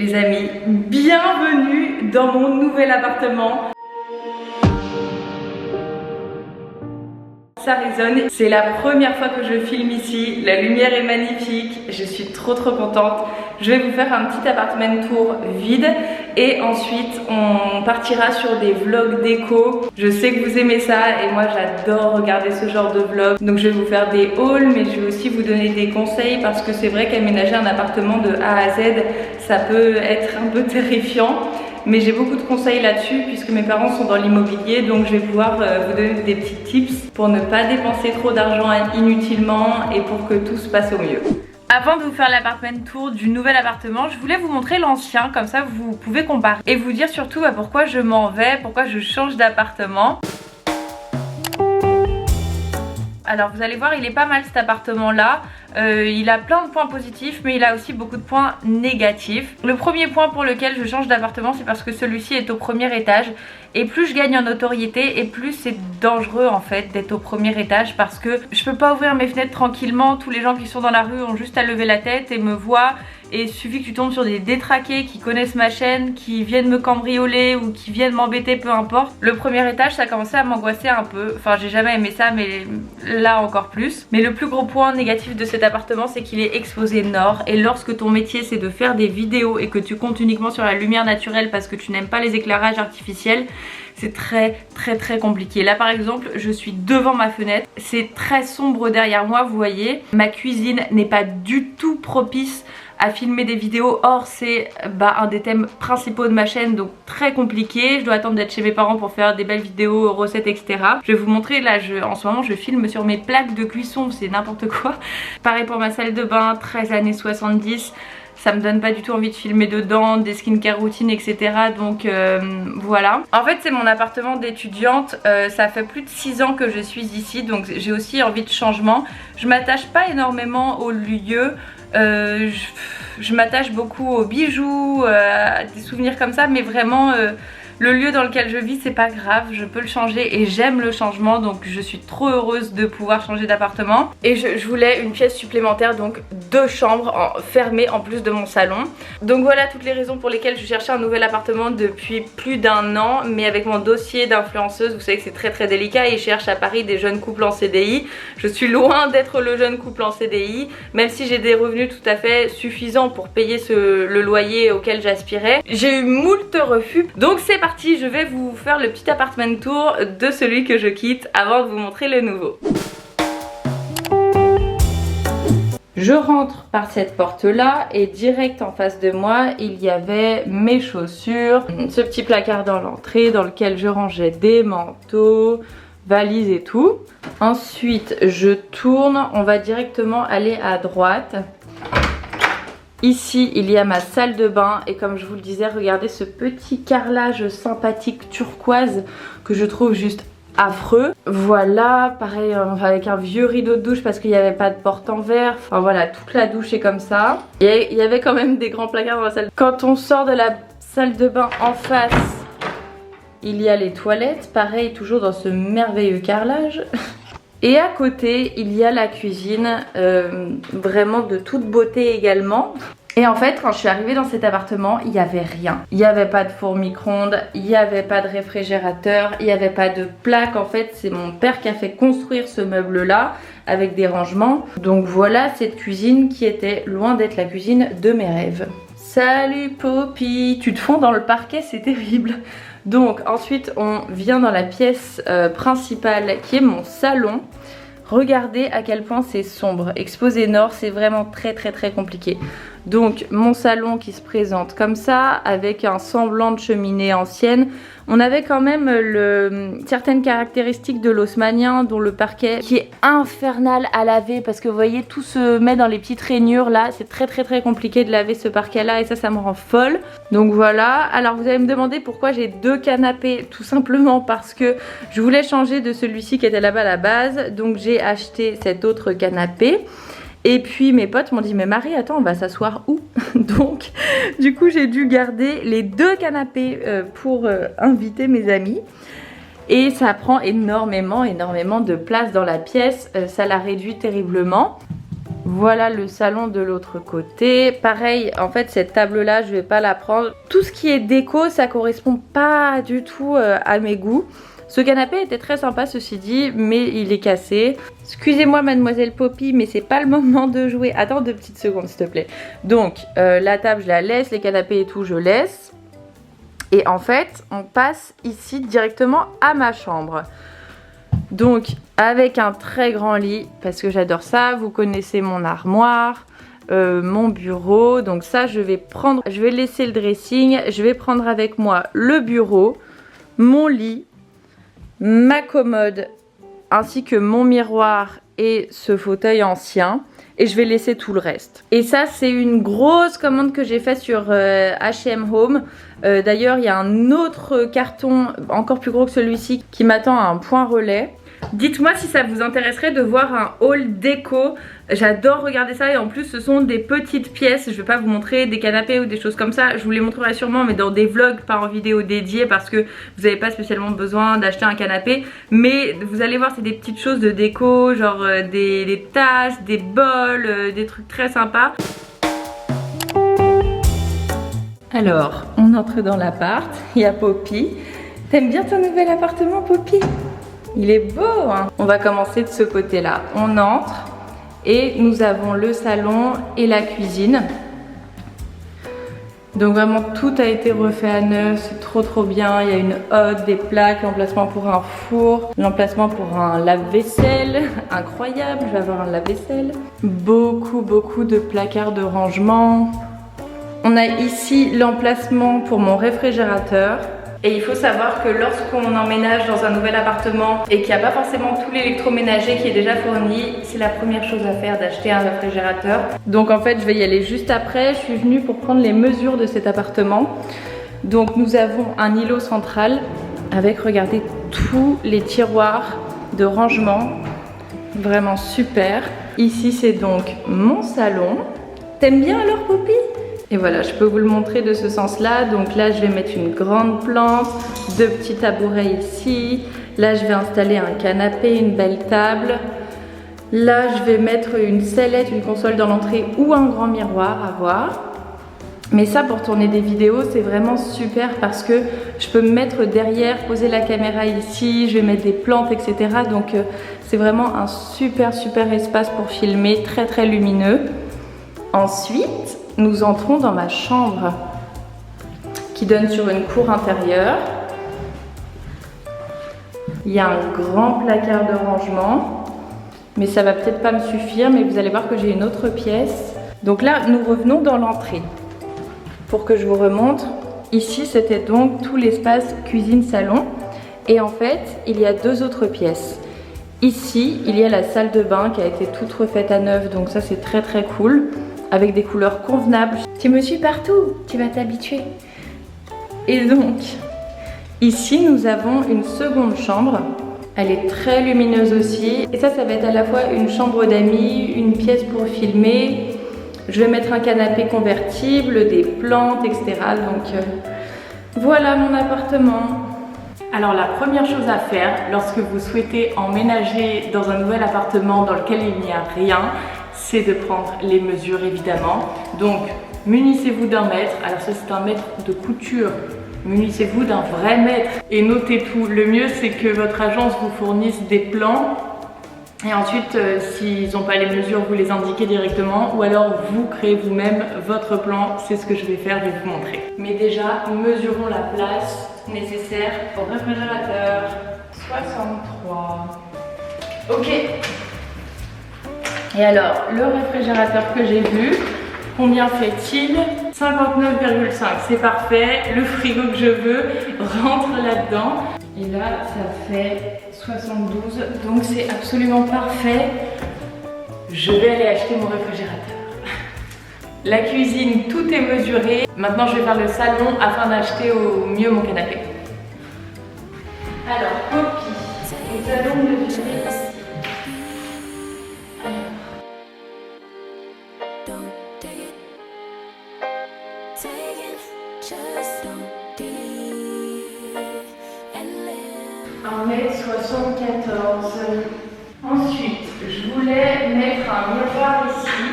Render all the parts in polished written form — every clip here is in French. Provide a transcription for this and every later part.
Les amis, bienvenue dans mon nouvel appartement. Ça résonne, c'est la première fois que je filme ici, la lumière est magnifique, je suis trop contente. Je vais vous faire un petit appartement tour vide et ensuite on partira sur des vlogs déco. Je sais que vous aimez ça et moi j'adore regarder ce genre de vlogs. Donc je vais vous faire des hauls mais je vais aussi vous donner des conseils parce que c'est vrai qu'aménager un appartement de A à Z ça peut être un peu terrifiant. Mais j'ai beaucoup de conseils là-dessus puisque mes parents sont dans l'immobilier, donc je vais pouvoir vous donner des petits tips pour ne pas dépenser trop d'argent inutilement et pour que tout se passe au mieux. Avant de vous faire l'appartement tour du nouvel appartement, je voulais vous montrer l'ancien, comme ça vous pouvez comparer et vous dire surtout pourquoi je m'en vais, pourquoi je change d'appartement. Alors vous allez voir, il est pas mal cet appartement là, il a plein de points positifs mais il a aussi beaucoup de points négatifs. Le premier point pour lequel je change d'appartement c'est parce que celui-ci est au premier étage et plus je gagne en notoriété et plus c'est dangereux en fait d'être au premier étage parce que je peux pas ouvrir mes fenêtres tranquillement, tous les gens qui sont dans la rue ont juste à lever la tête et me voient. Et il suffit que tu tombes sur des détraqués qui connaissent ma chaîne, qui viennent me cambrioler ou qui viennent m'embêter, peu importe. Le premier étage ça a commencé à m'angoisser un peu, enfin j'ai jamais aimé ça mais là encore plus. Mais le plus gros point négatif de cet appartement c'est qu'il est exposé nord et lorsque ton métier c'est de faire des vidéos et que tu comptes uniquement sur la lumière naturelle parce que tu n'aimes pas les éclairages artificiels, c'est très compliqué. Là par exemple je suis devant ma fenêtre, c'est très sombre derrière moi, vous voyez. Ma cuisine n'est pas du tout propice à filmer des vidéos, or c'est un des thèmes principaux de ma chaîne, donc très compliqué. Je dois attendre d'être chez mes parents pour faire des belles vidéos, recettes, etc. Je vais vous montrer, là en ce moment je filme sur mes plaques de cuisson, c'est n'importe quoi. Pareil pour ma salle de bain, 13 années 70. Ça me donne pas du tout envie de filmer dedans, des skincare routines, etc. Donc voilà. En fait c'est mon appartement d'étudiante, ça fait plus de 6 ans que je suis ici, donc j'ai aussi envie de changement. Je m'attache pas énormément au lieu. Je m'attache beaucoup aux bijoux, à des souvenirs comme ça, mais vraiment le lieu dans lequel je vis c'est pas grave, je peux le changer et j'aime le changement, donc je suis trop heureuse de pouvoir changer d'appartement. Et je voulais une pièce supplémentaire, donc 2 chambres fermées en plus de mon salon. Donc voilà toutes les raisons pour lesquelles je cherchais un nouvel appartement depuis plus d'1 an, mais avec mon dossier d'influenceuse, vous savez que c'est très délicat et je cherche à Paris des jeunes couples en CDI. Je suis loin d'être le jeune couple en CDI, même si j'ai des revenus tout à fait suffisants pour payer le loyer auquel j'aspirais. J'ai eu moult refus, donc c'est parti. Je vais vous faire le petit appartement tour de celui que je quitte avant de vous montrer le nouveau. Je rentre par cette porte là et direct en face de moi il y avait mes chaussures, ce petit placard dans l'entrée dans lequel je rangeais des manteaux, valises et tout. Ensuite je tourne, on va directement aller à droite. Ici il y a ma salle de bain et comme je vous le disais, regardez ce petit carrelage sympathique turquoise que je trouve juste affreux. Voilà, pareil avec un vieux rideau de douche parce qu'il n'y avait pas de porte en verre. Enfin voilà, toute la douche est comme ça. Et il y avait quand même des grands placards dans la salle. Quand on sort de la salle de bain en face, il y a les toilettes, pareil toujours dans ce merveilleux carrelage. Et à côté il y a la cuisine, vraiment de toute beauté également. Et en fait quand je suis arrivée dans cet appartement il n'y avait rien. Il n'y avait pas de four micro-ondes, il n'y avait pas de réfrigérateur, il n'y avait pas de plaque. En fait c'est mon père qui a fait construire ce meuble là avec des rangements. Donc voilà cette cuisine qui était loin d'être la cuisine de mes rêves. Salut Poppy, tu te fonds dans le parquet, c'est terrible. Donc ensuite on vient dans la pièce principale qui est mon salon. Regardez à quel point c'est sombre. Exposé nord, c'est vraiment très compliqué. Donc mon salon qui se présente comme ça avec un semblant de cheminée ancienne. On avait quand même certaines caractéristiques de l'haussmannien, dont le parquet qui est infernal à laver parce que vous voyez tout se met dans les petites rainures là. C'est très compliqué de laver ce parquet là et ça me rend folle. Donc voilà. Alors vous allez me demander pourquoi j'ai 2 canapés. Tout simplement parce que je voulais changer de celui-ci qui était là-bas à la base. Donc j'ai acheté cet autre canapé. Et puis mes potes m'ont dit mais Marie attends on va s'asseoir où? Donc du coup j'ai dû garder les 2 canapés pour inviter mes amis. Et ça prend énormément de place dans la pièce, ça la réduit terriblement. Voilà le salon de l'autre côté. Pareil, en fait cette table là je vais pas la prendre. Tout ce qui est déco ça correspond pas du tout à mes goûts. Ce canapé était très sympa ceci dit, mais il est cassé. Excusez-moi mademoiselle Poppy, mais c'est pas le moment de jouer. Attends 2 petites secondes s'il te plaît. Donc la table je la laisse, les canapés et tout je laisse. Et en fait on passe ici directement à ma chambre. Donc avec un très grand lit, parce que j'adore ça, vous connaissez mon armoire. Mon bureau, donc ça je vais laisser le dressing, je vais prendre avec moi le bureau, mon lit, ma commode ainsi que mon miroir et ce fauteuil ancien et je vais laisser tout le reste. Et ça c'est une grosse commande que j'ai faite sur H&M Home. D'ailleurs il y a un autre carton encore plus gros que celui-ci qui m'attend à un point relais. Dites-moi si ça vous intéresserait de voir un haul déco. J'adore regarder ça et en plus ce sont des petites pièces. Je vais pas vous montrer des canapés ou des choses comme ça. Je vous les montrerai sûrement mais dans des vlogs, pas en vidéo dédiée parce que vous n'avez pas spécialement besoin d'acheter un canapé. Mais vous allez voir c'est des petites choses de déco, genre des tasses, des bols, des trucs très sympas. Alors on entre dans l'appart, il y a Poppy. T'aimes bien ton nouvel appartement Poppy ? Il est beau hein. On va commencer de ce côté là. On entre et nous avons le salon et la cuisine. Donc vraiment tout a été refait à neuf, c'est trop bien. Il y a une hotte, des plaques, l'emplacement pour un four, l'emplacement pour un lave-vaisselle. Incroyable, je vais avoir un lave-vaisselle. Beaucoup de placards de rangement. On a ici l'emplacement pour mon réfrigérateur. Et il faut savoir que lorsqu'on emménage dans un nouvel appartement et qu'il n'y a pas forcément tout l'électroménager qui est déjà fourni, c'est la première chose à faire d'acheter un réfrigérateur. Donc en fait je vais y aller juste après, je suis venue pour prendre les mesures de cet appartement. Donc nous avons un îlot central avec, regardez, tous les tiroirs de rangement, vraiment super. Ici c'est donc mon salon. T'aimes bien alors Poppy ? Et voilà, je peux vous le montrer de ce sens-là. Donc là, je vais mettre une grande plante, 2 petits tabourets ici. Là, je vais installer un canapé, une belle table. Là, je vais mettre une sellette, une console dans l'entrée ou un grand miroir à voir. Mais ça, pour tourner des vidéos, c'est vraiment super parce que je peux me mettre derrière, poser la caméra ici, je vais mettre des plantes, etc. Donc, c'est vraiment un super espace pour filmer, très lumineux. Ensuite, nous entrons dans ma chambre qui donne sur une cour intérieure. Il y a un grand placard de rangement, mais ça va peut-être pas me suffire, mais vous allez voir que j'ai une autre pièce. Donc là, nous revenons dans l'entrée. Pour que je vous remontre, ici c'était donc tout l'espace cuisine-salon. Et en fait, il y a 2 autres pièces. Ici, il y a la salle de bain qui a été toute refaite à neuf, donc ça c'est très cool. Avec des couleurs convenables. Tu me suis partout, tu vas t'habituer. Et donc, ici nous avons une seconde chambre. Elle est très lumineuse aussi. Et ça va être à la fois une chambre d'amis, une pièce pour filmer. Je vais mettre un canapé convertible, des plantes, etc. Donc voilà mon appartement. Alors la première chose à faire lorsque vous souhaitez emménager dans un nouvel appartement dans lequel il n'y a rien, c'est de prendre les mesures évidemment. Donc munissez-vous d'un mètre. Alors ça c'est un mètre de couture. Munissez-vous d'un vrai mètre et notez tout. Le mieux c'est que votre agence vous fournisse des plans et ensuite s'ils n'ont pas les mesures vous les indiquez directement ou alors vous créez vous-même votre plan. C'est ce que je vais faire, je vais vous montrer. Mais déjà mesurons la place nécessaire au réfrigérateur. 63. Ok. Et alors, le réfrigérateur que j'ai vu, combien fait-il? 59,5, c'est parfait. Le frigo que je veux rentre là-dedans. Et là, ça fait 72, donc c'est absolument parfait. Je vais aller acheter mon réfrigérateur. La cuisine, tout est mesuré. Maintenant, je vais faire le salon afin d'acheter au mieux mon canapé. Alors, Poppy, nous allons mesurer ici. Ensuite, je voulais mettre un miroir ici.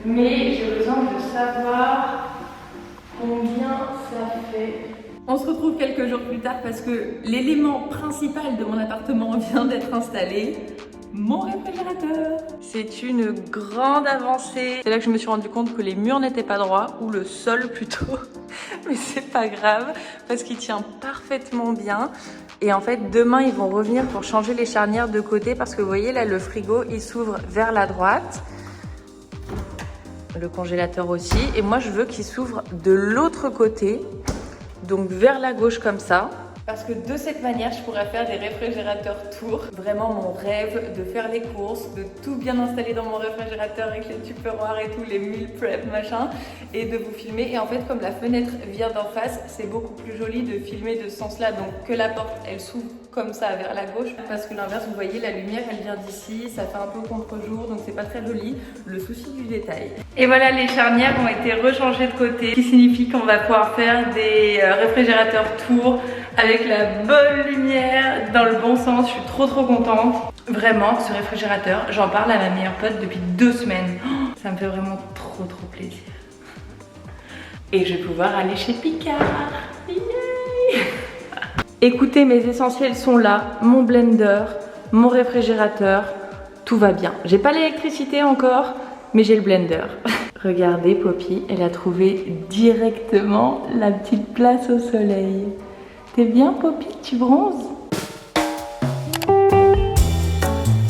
mais j'ai besoin de savoir combien ça fait. On se retrouve quelques jours plus tard parce que l'élément principal de mon appartement vient d'être installé. Mon réfrigérateur. C'est une grande avancée. C'est là que je me suis rendu compte que les murs n'étaient pas droits, ou le sol plutôt. Mais c'est pas grave parce qu'il tient parfaitement bien. Et en fait demain ils vont revenir pour changer les charnières de côté parce que vous voyez là le frigo il s'ouvre vers la droite. Le congélateur aussi. Et moi je veux qu'il s'ouvre de l'autre côté. Donc vers la gauche comme ça. Parce que de cette manière, je pourrais faire des réfrigérateurs tours. Vraiment mon rêve de faire les courses, de tout bien installer dans mon réfrigérateur avec les tupperwares et tout, les meal prep machin, et de vous filmer. Et en fait, comme la fenêtre vient d'en face, c'est beaucoup plus joli de filmer de ce sens-là. Donc que la porte, elle s'ouvre comme ça vers la gauche. Parce que l'inverse, vous voyez, la lumière, elle vient d'ici, ça fait un peu contre-jour, donc c'est pas très joli. Le souci du détail. Et voilà, les charnières ont été rechangées de côté, ce qui signifie qu'on va pouvoir faire des réfrigérateurs tours avec la bonne lumière dans le bon sens. Je suis trop contente. Vraiment, ce réfrigérateur, j'en parle à ma meilleure pote depuis 2 semaines. Oh, ça me fait vraiment trop plaisir. Et je vais pouvoir aller chez Picard. Yeah. Écoutez, mes essentiels sont là. Mon blender, mon réfrigérateur, tout va bien. J'ai pas l'électricité encore, mais j'ai le blender. Regardez, Poppy, elle a trouvé directement la petite place au soleil. T'es bien, Poppy? Tu bronzes?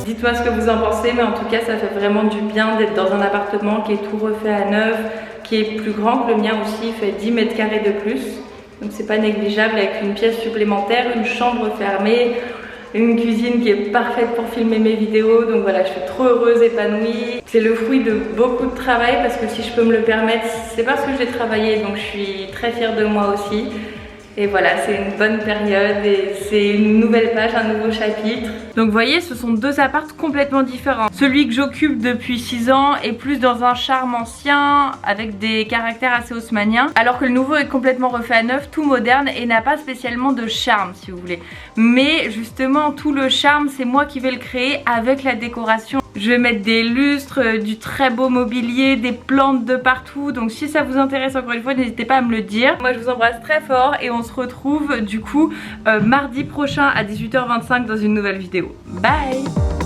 Dites-moi ce que vous en pensez, mais en tout cas, ça fait vraiment du bien d'être dans un appartement qui est tout refait à neuf, qui est plus grand que le mien aussi, il fait 10 mètres carrés de plus. Donc c'est pas négligeable, avec une pièce supplémentaire, une chambre fermée, une cuisine qui est parfaite pour filmer mes vidéos. Donc voilà, je suis trop heureuse, épanouie. C'est le fruit de beaucoup de travail parce que si je peux me le permettre, c'est parce que j'ai travaillé, donc je suis très fière de moi aussi. Et voilà, c'est une bonne période et c'est une nouvelle page, un nouveau chapitre. Donc vous voyez, ce sont 2 apparts complètement différents. Celui que j'occupe depuis 6 ans est plus dans un charme ancien, avec des caractères assez haussmanniens. Alors que le nouveau est complètement refait à neuf, tout moderne et n'a pas spécialement de charme si vous voulez. Mais justement, tout le charme, c'est moi qui vais le créer avec la décoration. Je vais mettre des lustres, du très beau mobilier, des plantes de partout. Donc si ça vous intéresse encore une fois, n'hésitez pas à me le dire. Moi je vous embrasse très fort et on se retrouve du coup mardi prochain à 18h25 dans une nouvelle vidéo. Bye!